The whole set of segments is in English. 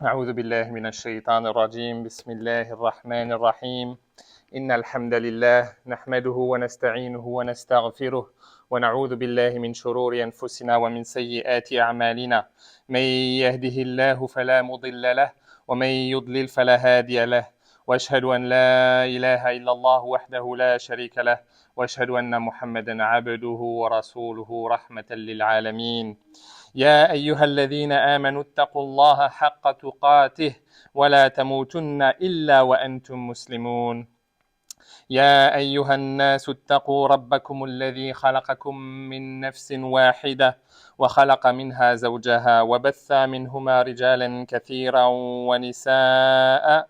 أعوذ بالله من الشيطان الرجيم بسم الله الرحمن الرحيم إن الحمد لله نحمده ونستعينه ونستغفره ونعوذ بالله من شرور أنفسنا ومن سيئات أعمالنا من يهده الله فلا مضل له ومن يضلل فلا هادي له وأشهد أن لا إله إلا الله وحده لا شريك له وأشهد أن محمدا عبده ورسوله رحمة للعالمين يا أيها الذين آمنوا اتقوا الله حق تقاته ولا تموتن إلا وأنتم مسلمون يا أيها الناس اتقوا ربكم الذي خلقكم من نفس واحدة وخلق منها زوجها وبث منهما رجالا كثيرا ونساء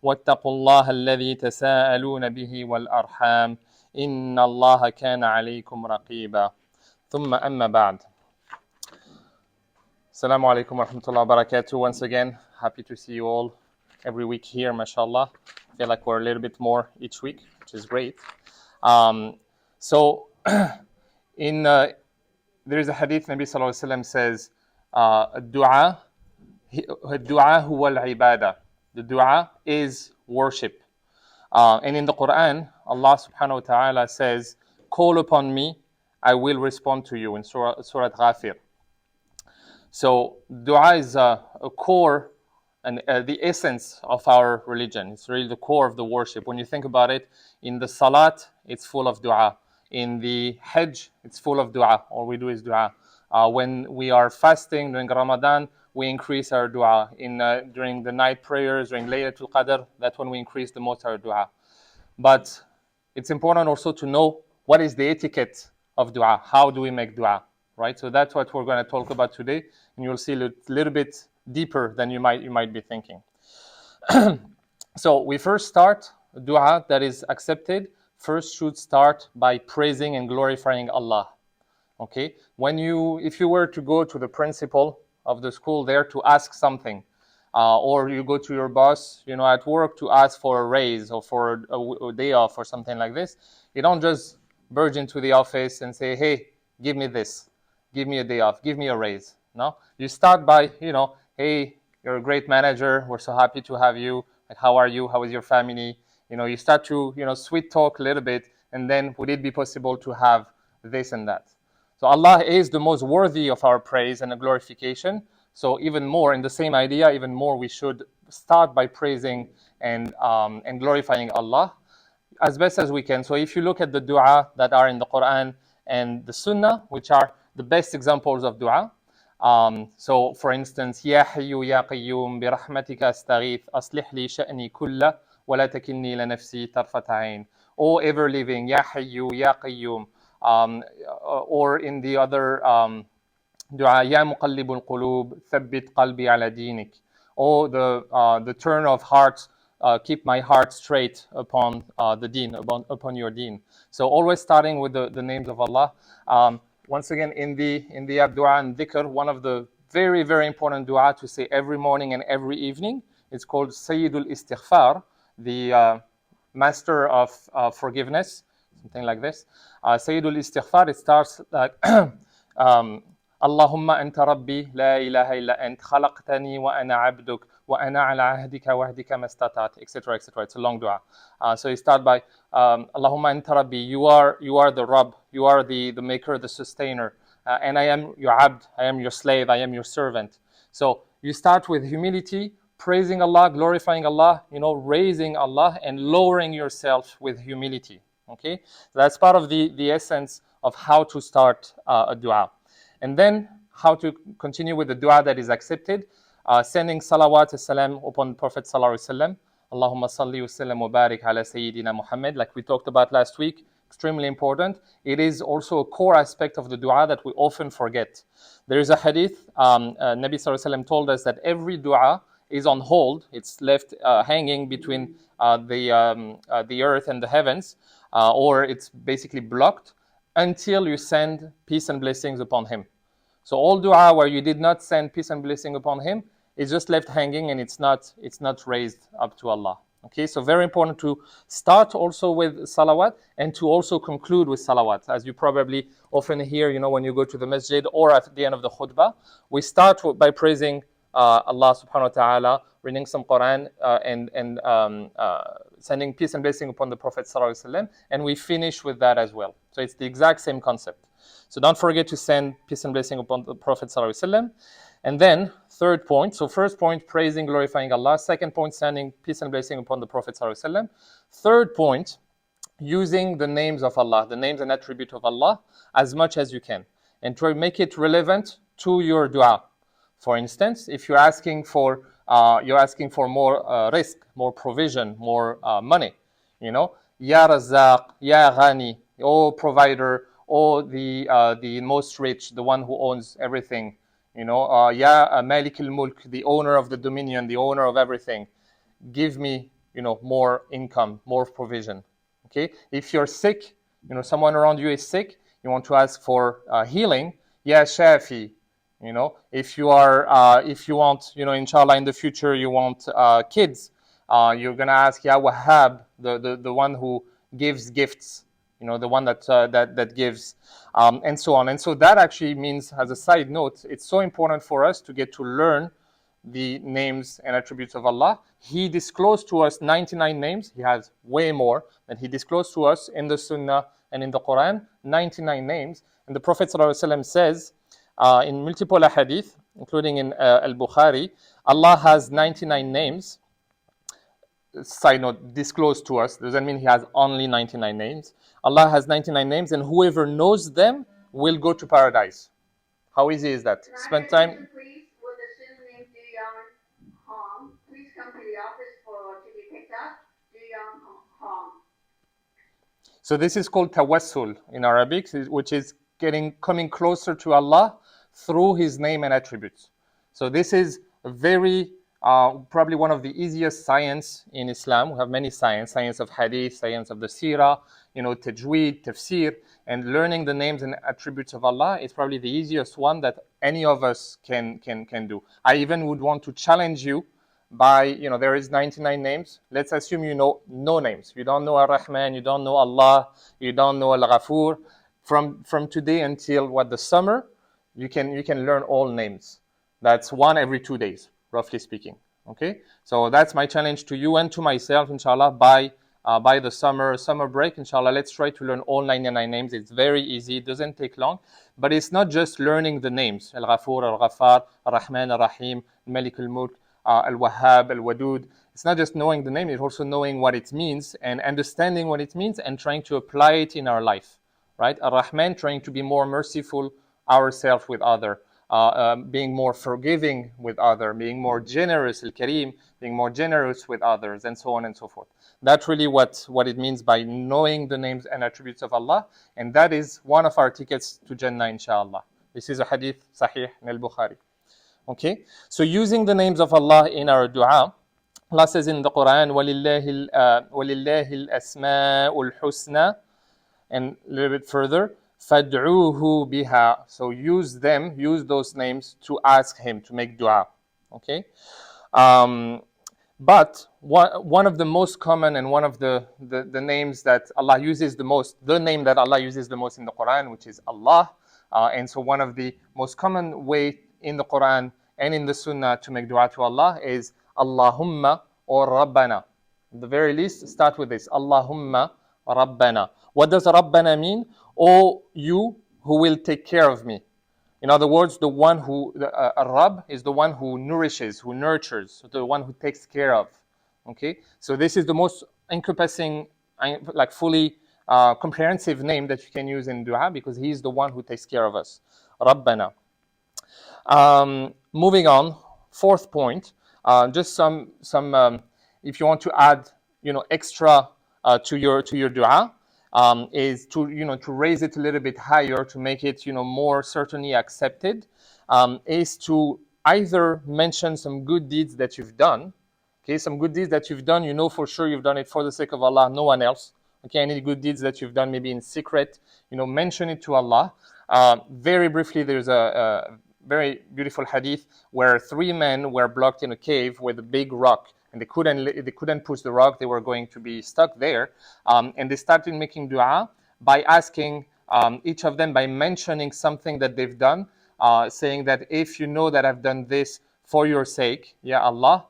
واتقوا الله الذي تساءلون به والأرحام إن الله كان عليكم رقيبا ثم أما بعد. Assalamu alaikum wa rahmatullahi wa barakatuh. Once again, happy to see you all every week here, mashallah. I feel like we're a little bit more each week, which is great. So, there is a hadith, Nabi Sallallahu Alaihi Wasallam says, dua huwa al-ibadah. The dua is worship. And in the Quran, Allah subhanahu wa ta'ala says, call upon me, I will respond to you in Surah Ghafir. So dua is a core and the essence of our religion. It's really the core of the worship. When you think about it, in the salat, it's full of dua. In the hajj, it's full of dua. All we do is dua. When we are fasting during Ramadan, we increase our dua. During the night prayers, during Laylatul Qadr, that's when we increase the most our dua. But it's important also to know what is the etiquette of dua. How do we make dua? Right, so that's what we're going to talk about today, and you'll see a little bit deeper than you might be thinking. So we first start dua that is accepted. First should start by praising and glorifying Allah. Okay, if you were to go to the principal of the school there to ask something, or you go to your boss, at work to ask for a raise or for a day off or something like this, you don't just barge into the office and say, "Hey, give me this. Give me a day off, give me a raise." No, you start by, hey, you're a great manager. We're so happy to have you. Like, how are you? How is your family? You start to, sweet talk a little bit, and then would it be possible to have this and that? So Allah is the most worthy of our praise and glorification. So even more, in the same idea, even more, we should start by praising and glorifying Allah as best as we can. So if you look at the dua that are in the Quran and the Sunnah, which are the best examples of dua. So, for instance, Ya Hayyu Ya Qayyum bi rahmatika astaghith aslih li sha'ni kulla wa la takilni ila nafsi tarfat ayn. O ever living, Ya Hayyu Ya Qayyum. Or in the other dua, Ya Muqallibul Qulub thabbit qalbi ala dinik. O the turn of hearts, keep my heart straight upon the deen, upon your deen. So always starting with the names of Allah. Once again, in the dua and dhikr, one of the very, very important dua to say every morning and every evening, it's called Sayyidul Istighfar, the master of forgiveness, something like this. Sayyidul Istighfar, it starts like Allahumma anta rabbi la ilaha illa ant khalaqtani wa ana abduk wa ana ala ahdika wa ahdika mastatat, etc., etc. It's a long dua. So you start by Allahumma anta rabbi, you are the Rabb, you are the maker, the sustainer, and I am your abd, I am your slave, I am your servant. So you start with humility, praising Allah, glorifying Allah, raising Allah and lowering yourself with humility. Okay, so that's part of the essence of how to start a dua. And then how to continue with the dua that is accepted, sending salawat and salam upon Prophet Sallallahu Alaihi Wasallam. Allahumma salli wa sallam wa barik ala Sayyidina Muhammad, like we talked about last week, extremely important. It is also a core aspect of the dua that we often forget. There is a hadith, Nabi Sallallahu Alaihi Wasallam told us that every dua is on hold. It's left hanging between the earth and the heavens, or it's basically blocked until you send peace and blessings upon him. So all dua where you did not send peace and blessing upon him is just left hanging, and it's not raised up to Allah. Okay, so very important to start also with salawat and to also conclude with salawat. As you probably often hear, when you go to the masjid or at the end of the khutbah, we start by praising Allah subhanahu wa ta'ala, reading some Quran, and sending peace and blessing upon the Prophet sallallahu alaihi wasallam, and we finish with that as well. So it's the exact same concept. So don't forget to send peace and blessing upon the Prophet sallallahu alaihi wasallam. And then third point, so first point, praising, glorifying Allah. Second point, sending peace and blessing upon the Prophet sallallahu alaihi wasallam. Third point, using the names of Allah, the names and attributes of Allah, as much as you can, and try to make it relevant to your dua. For instance, if you're asking for more risk, more provision, more money, Ya Razaq, Ya Ghani, O provider, O the most rich, the one who owns everything, Ya Malik al-Mulk, the owner of the dominion, the owner of everything. Give me, more income, more provision. Okay, if you're sick, someone around you is sick, you want to ask for healing. Ya Shafi. If you want, inshallah, in the future you want kids, you're gonna ask Ya Wahhab, the one who gives gifts, the one that gives, and so on. And so that actually means, as a side note, it's so important for us to get to learn the names and attributes of Allah. He disclosed to us 99 names. He has way more than he disclosed to us in the Sunnah and in the Quran, 99 names. And the Prophet ﷺ says in multiple hadith, including in Al-Bukhari, Allah has 99 names. Side note, disclosed to us doesn't mean he has only 99 names. Allah has 99 names, and whoever knows them will go to paradise. How easy is that? Spend time. Please, with the student named Duyoung Hong, please come to the office to be picked up. Duyoung Hong. So this is called tawassul in Arabic, which is coming closer to Allah through His name and attributes. So this is a very probably one of the easiest science in Islam. We have many science of hadith, science of the seerah, tajweed, tafsir, and learning the names and attributes of Allah is probably the easiest one that any of us can do. I even would want to challenge you by, there is 99 names. Let's assume you know no names. You don't know Ar-Rahman, you don't know Allah, you don't know Al-Ghafur. From today until the summer, you can learn all names. That's one every 2 days, roughly speaking. Okay, so that's my challenge to you and to myself, inshallah, by the summer break, inshallah. Let's try to learn all 99 names. It's very easy. It doesn't take long. But it's not just learning the names. Al-Ghafur, Al-Ghaffar, Ar-Rahman, Ar-Rahim, Malik al-Mulk, Al-Wahhab, Al-Wadud. It's not just knowing the name. It's also knowing what it means and understanding what it means and trying to apply it in our life. Right? Ar-Rahman, trying to be more merciful ourselves with other. Being more forgiving with others, being more generous, al-Kareem, being more generous with others, and so on and so forth. That's really what it means by knowing the names and attributes of Allah, and that is one of our tickets to Jannah, inshallah. This is a hadith sahih in al-Bukhari. Okay, so using the names of Allah in our dua, Allah says in the Quran, وَلِلَّهِ الْأَسْمَاءُ الْحُسْنَى, and a little bit further, فَادْعُوهُ بِهَا. So use those names to ask Him, to make dua. Okay? But one of the most common and one of the names that Allah uses the most, the name that Allah uses the most in the Quran, which is Allah. And so one of the most common way in the Quran and in the Sunnah to make dua to Allah is Allahumma or Rabbana. At the very least, start with this. Allahumma Rabbana. What does Rabbana mean? O you who will take care of me. In other words, the one who, Rabb is the one who nourishes, who nurtures, the one who takes care of. Okay? So this is the most encompassing, like fully comprehensive name that you can use in dua because He is the one who takes care of us. Rabbana. Moving on, fourth point, just some if you want to add, extra to your dua, is to to raise it a little bit higher to make it more certainly accepted, is to either mention some good deeds that you've done. Okay, some good deeds that you've done, for sure you've done it for the sake of Allah, no one else. Okay, any good deeds that you've done maybe in secret, mention it to Allah. Very briefly, there's a very beautiful hadith where 3 men were blocked in a cave with a big rock, and they couldn't push the rock. They were going to be stuck there, and they started making dua by asking each of them by mentioning something that they've done, saying that if you know that I've done this for your sake, Ya Allah,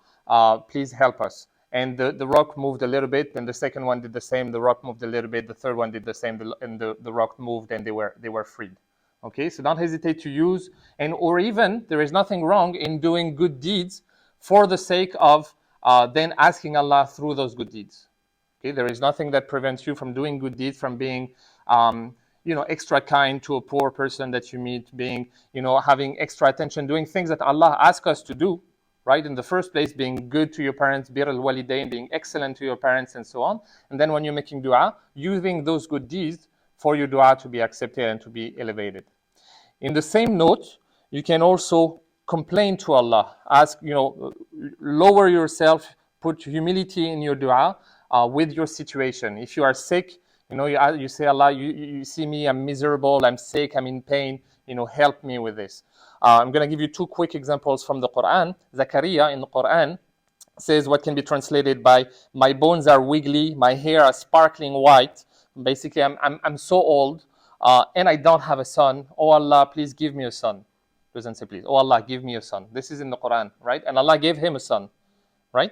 please help us. And the rock moved a little bit, and the second one did the same. The rock moved a little bit. The third one did the same, and the rock moved, and they were freed. Okay, so don't hesitate to use, and or even there is nothing wrong in doing good deeds for the sake of then asking Allah through those good deeds. Okay, there is nothing that prevents you from doing good deeds, from being, extra kind to a poor person that you meet, being, having extra attention, doing things that Allah asks us to do, right? In the first place, being good to your parents, bir al walidain, being excellent to your parents, and so on. And then when you're making dua, using those good deeds for your dua to be accepted and to be elevated. In the same note, you can also complain to Allah. Ask, lower yourself, put humility in your dua with your situation. If you are sick, you say, Allah, you see me, I'm miserable, I'm sick, I'm in pain, help me with this. I'm going to give you two quick examples from the Quran. Zakaria in the Quran says what can be translated by, my bones are wiggly, my hair are sparkling white. Basically, I'm so old, and I don't have a son. Oh Allah, please give me a son. Doesn't say please. Oh Allah, give me a son. This is in the Quran, right? And Allah gave him a son, right?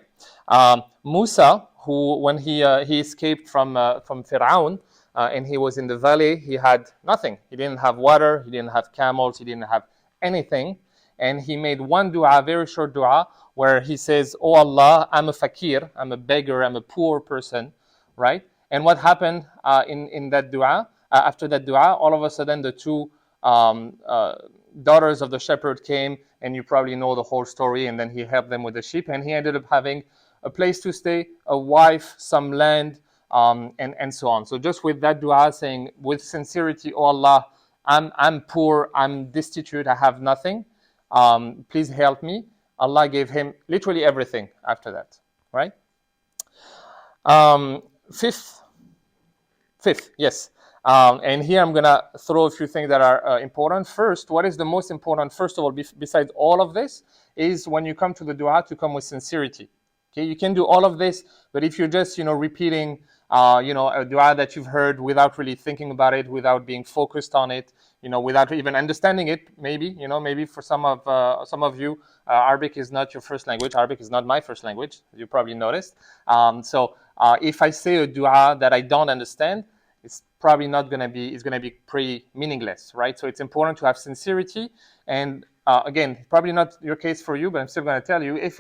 Musa, who when he escaped from Fir'aun, and he was in the valley, he had nothing. He didn't have water, he didn't have camels, he didn't have anything. And he made one dua, very short dua, where he says, "Oh Allah, I'm a fakir, I'm a beggar, I'm a poor person," right? And what happened in that dua? After that dua, all of a sudden the two um, uh, daughters of the shepherd came, and you probably know the whole story. And then he helped them with the sheep, and he ended up having a place to stay, a wife, some land, and so on. So just with that dua, saying with sincerity, "Oh Allah, I'm poor, I'm destitute, I have nothing. Please help me." Allah gave him literally everything after that, right? Um, fifth, Fifth, yes. And here I'm going to throw a few things that are important. First, what is the most important, first of all, besides all of this, is when you come to the dua to come with sincerity. Okay, you can do all of this, but if you're just, repeating, a dua that you've heard without really thinking about it, without being focused on it, without even understanding it, maybe for some of you, Arabic is not your first language. Arabic is not my first language, as you probably noticed. So if I say a dua that I don't understand, it's probably not going to be, it's going to be pretty meaningless, right? So it's important to have sincerity. And again, probably not your case for you, but I'm still going to tell you, if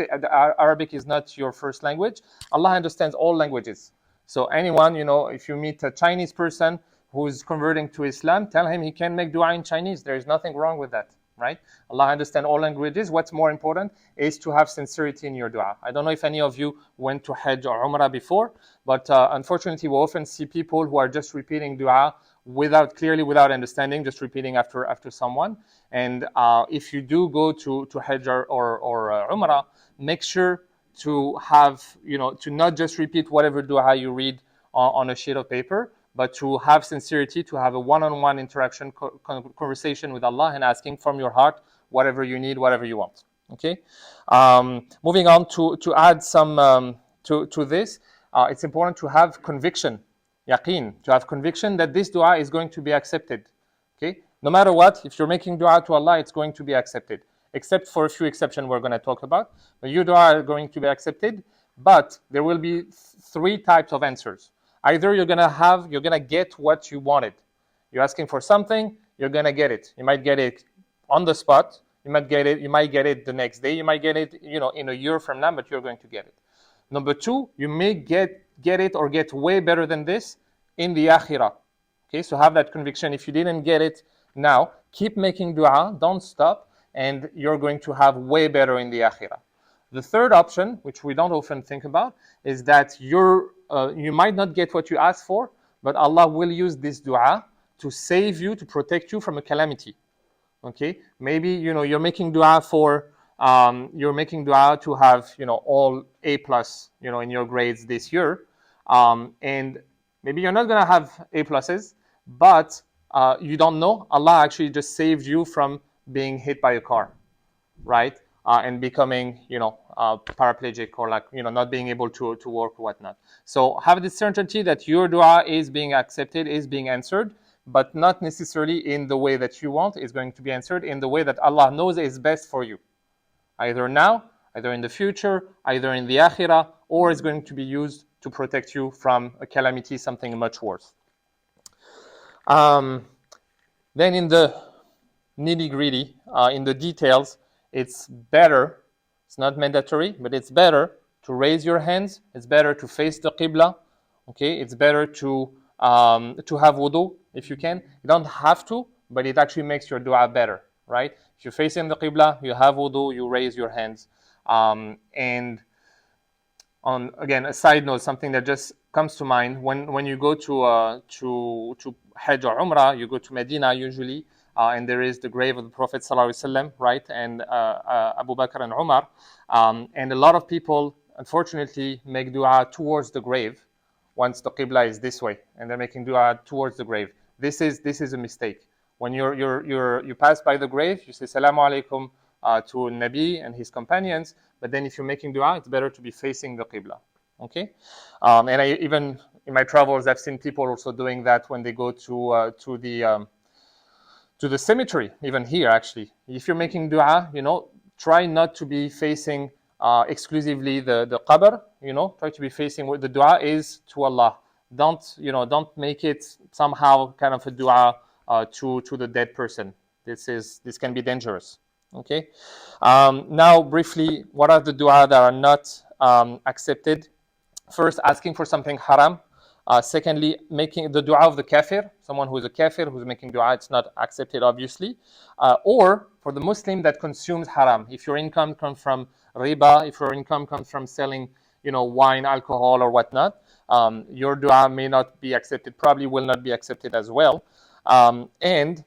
Arabic is not your first language, Allah understands all languages. So anyone, if you meet a Chinese person who's converting to Islam, tell him he can make dua in Chinese. There is nothing wrong with that, right? Allah understands all languages. What's more important is to have sincerity in your dua. I don't know if any of you went to Hajj or Umrah before, but unfortunately, we often see people who are just repeating dua without understanding, just repeating after someone. And if you do go to Hajj or Umrah, make sure to have, to not just repeat whatever dua you read on a sheet of paper, but to have sincerity, to have a one-on-one interaction, conversation with Allah, and asking from your heart whatever you need, whatever you want. Okay. Moving on to add some to this, it's important to have conviction, yaqeen, to have conviction that this dua is going to be accepted. Okay. No matter what, if you're making dua to Allah, it's going to be accepted, except for a few exceptions we're going to talk about. But your dua are going to be accepted, but there will be three types of answers. Either you're going to get what you wanted. You're asking for something, you're going to get it. You might get it on the spot. You might get it the next day. You might get it, in a year from now, but you're going to get it. Number two, you may get it or get way better than this in the akhirah. Okay, so have that conviction. If you didn't get it now, keep making dua, don't stop, and you're going to have way better in the akhirah. The third option, which we don't often think about, is that you might not get what you asked for, but Allah will use this dua to save you, to protect you from a calamity. Okay, maybe you're making dua to have all A plus in your grades this year, and maybe you're not gonna have A pluses, but you don't know. Allah actually just saved you from being hit by a car, right? And becoming, paraplegic, or not being able to work or whatnot. So have the certainty that your dua is being accepted, is being answered, but not necessarily in the way that you want. It's going to be answered in the way that Allah knows is best for you. either now, either in the future, either in the akhirah, or it's going to be used to protect you from a calamity, something much worse. Um, then in the nitty gritty, in the details, it's better, it's not mandatory, but it's better to raise your hands. It's better to face the Qibla. Okay, it's better to have wudu if you can. You don't have to, but it actually makes your dua better, right? If you're facing the Qibla, you have wudu, you raise your hands. And on again a side note, something that just comes to mind when you go to Hajj or Umrah, you go to Medina usually, and there is the grave of the Prophet sallallahu alaihi wasallam, right, and Abu Bakr and Umar, and a lot of people unfortunately make dua towards the grave once the qibla is this way, and they're making dua towards the grave. This is a mistake. When you pass by the grave, you say Salamu alaikum to Nabi and his companions. But then, if you're making dua, it's better to be facing the qibla. Okay, and I even in my travels, I've seen people also doing that when they go to the cemetery, even here actually. If you're making dua, try not to be facing exclusively the qabr, try to be facing where the dua is to Allah. Don't make it somehow kind of a dua to the dead person. This can be dangerous. Okay. Now, briefly, what are the dua that are not accepted? First, asking for something haram. Secondly, making the dua of the kafir, someone who is a kafir who's making dua, it's not accepted, obviously. Or for the Muslim that consumes haram. If your income comes from riba, if your income comes from selling, wine, alcohol, or whatnot, your dua may not be accepted, probably will not be accepted as well. And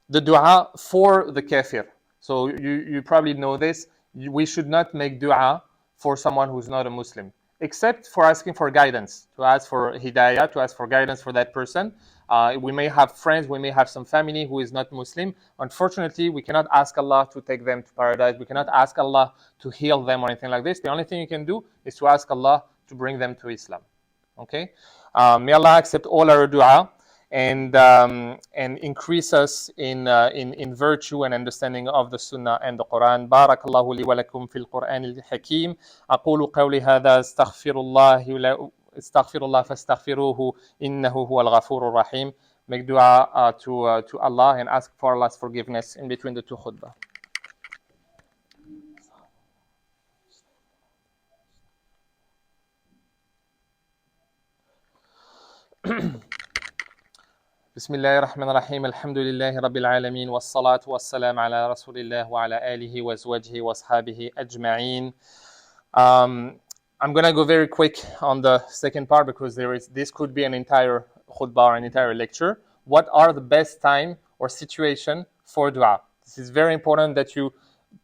the dua for the kafir. So you probably know this. We should not make dua for someone who's not a Muslim, except for asking for guidance, to ask for hidayah, to ask for guidance for that person. We may have friends, we may have some family who is not Muslim. Unfortunately, we cannot ask Allah to take them to paradise. We cannot ask Allah to heal them or anything like this. The only thing you can do is to ask Allah to bring them to Islam. Okay? May Allah accept all our dua and increase us in virtue and understanding of the Sunnah and the Quran. Barakallahu li wa lakum fil Quran al-Hakim. أقول قولي هذا استغفر الله فاستغفروه إنه هو الغفور الرحيم. Make dua to Allah and ask for Allah's forgiveness in between the two khutbah. بسم الله الرحمن الرحيم الحمد لله رب العالمين والصلاة والسلام على رسول الله وعلى آله وزوجه وأصحابه أجمعين. I'm going to go very quick on the second part because this could be an entire khutbah, an entire lecture. What are the best time or situation for dua? This is very important that you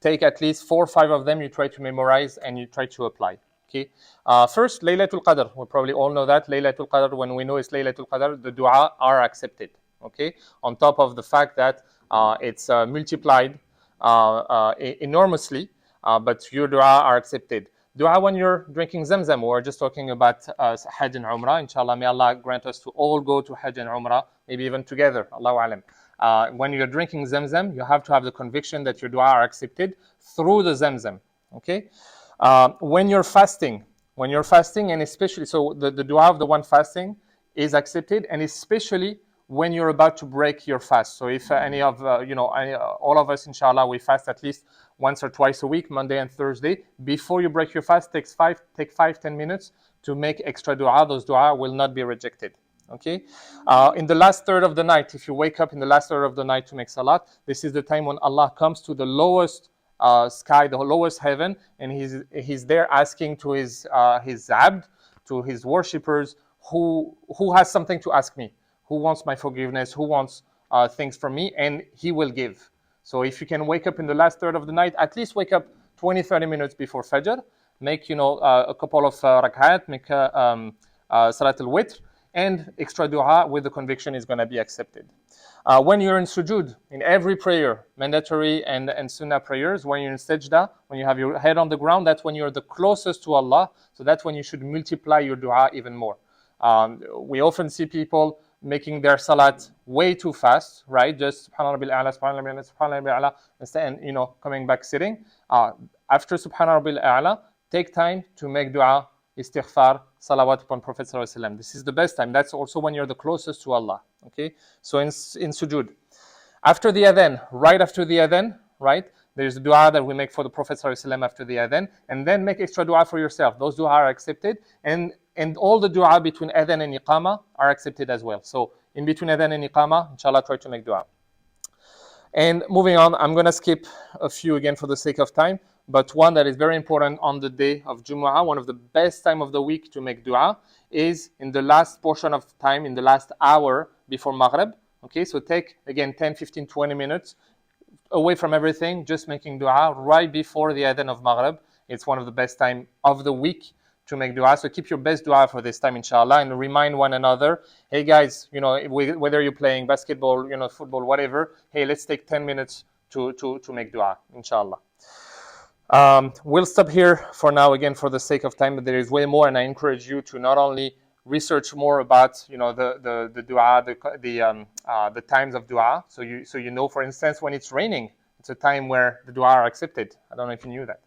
take at least 4 or 5 of them, you try to memorize and you try to apply. Okay. First, Laylatul Qadr. We probably all know that. Laylatul Qadr, when we know it's Laylatul Qadr, the dua are accepted. Okay. On top of the fact that it's multiplied enormously, but your dua are accepted. Dua when you're drinking Zamzam. We're just talking about Hajj and Umrah. Inshallah, may Allah grant us to all go to Hajj and Umrah, maybe even together. Allahu Alam. When you're drinking Zamzam, you have to have the conviction that your dua are accepted through the Zamzam. Okay. When you're fasting, and especially, so the dua of the one fasting is accepted, and especially when you're about to break your fast. So if any of, all of us, inshallah, we fast at least once or twice a week, Monday and Thursday. Before you break your fast, take 5-10 minutes to make extra dua. Those dua will not be rejected. Okay. In the last third of the night, if you wake up in the last third of the night to make salat, this is the time when Allah comes to the lowest sky, the lowest heaven, and he's there asking to his abd, to his worshippers, who has something to ask me, who wants my forgiveness, who wants things from me, and he will give. So if you can wake up in the last third of the night, at least wake up 20-30 minutes before Fajr, make a couple of rak'at, make Salat al-Witr, and extra dua with the conviction is going to be accepted. When you're in sujood, in every prayer, mandatory and sunnah prayers, when you're in sajda, when you have your head on the ground, that's when you're the closest to Allah. So that's when you should multiply your dua even more. We often see people making their salat way too fast, right? Just subhana rabbil a'la, subhana rabbil a'la, subhana rabbil a'la, and coming back sitting. After subhana rabbil a'la, take time to make dua, istighfar, salawat upon Prophet sallallahu alaihi wasallam. This is the best time. That's also when you're the closest to Allah. Okay, so in sujood, after the adhan, right after the adhan, right, there's a dua that we make for the Prophet ﷺ after the adhan, and then make extra dua for yourself. Those dua are accepted, and all the dua between adhan and iqama are accepted as well. So in between adhan and iqama, inshallah, try to make dua. And moving on, I'm going to skip a few again for the sake of time, but one that is very important on the day of Jumu'ah, one of the best time of the week to make dua, is in the last portion of time, in the last hour before Maghrib. Okay, so take again 10, 15, 20 minutes away from everything, just making dua right before the adhan of Maghrib. It's one of the best time of the week to make dua. So keep your best dua for this time, inshallah, and remind one another, hey guys, whether you're playing basketball, football, whatever, hey, let's take 10 minutes to make dua, inshallah. We'll stop here for now, again, for the sake of time, but there is way more, and I encourage you to not only research more about the dua, the times of dua, so you know, for instance, when it's raining, it's a time where the dua are accepted. I don't know if you knew that.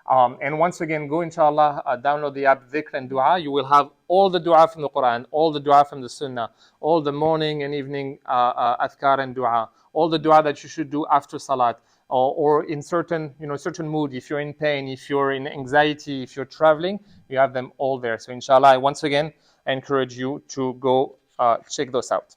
And once again, go, inshallah, download the app Dhikr and Dua. You will have all the dua from the Quran, all the dua from the Sunnah, all the morning and evening adhkar and dua, all the dua that you should do after salat, or in certain mood. If you're in pain, if you're in anxiety, if you're traveling, you have them all there. So inshallah, once again, I encourage you to go check those out.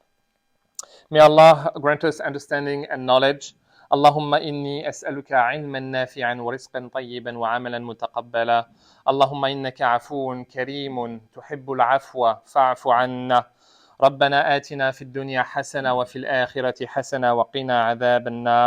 May Allah grant us understanding and knowledge. اللهم إني أسألك علما نافعا ورزقا طيبا وعملا متقبلا. اللهم إنك عفو كريم تحب العفو فاعف عنا. ربنا آتنا في الدنيا حسنة وفي الآخرة حسنة وقنا عذاب النار.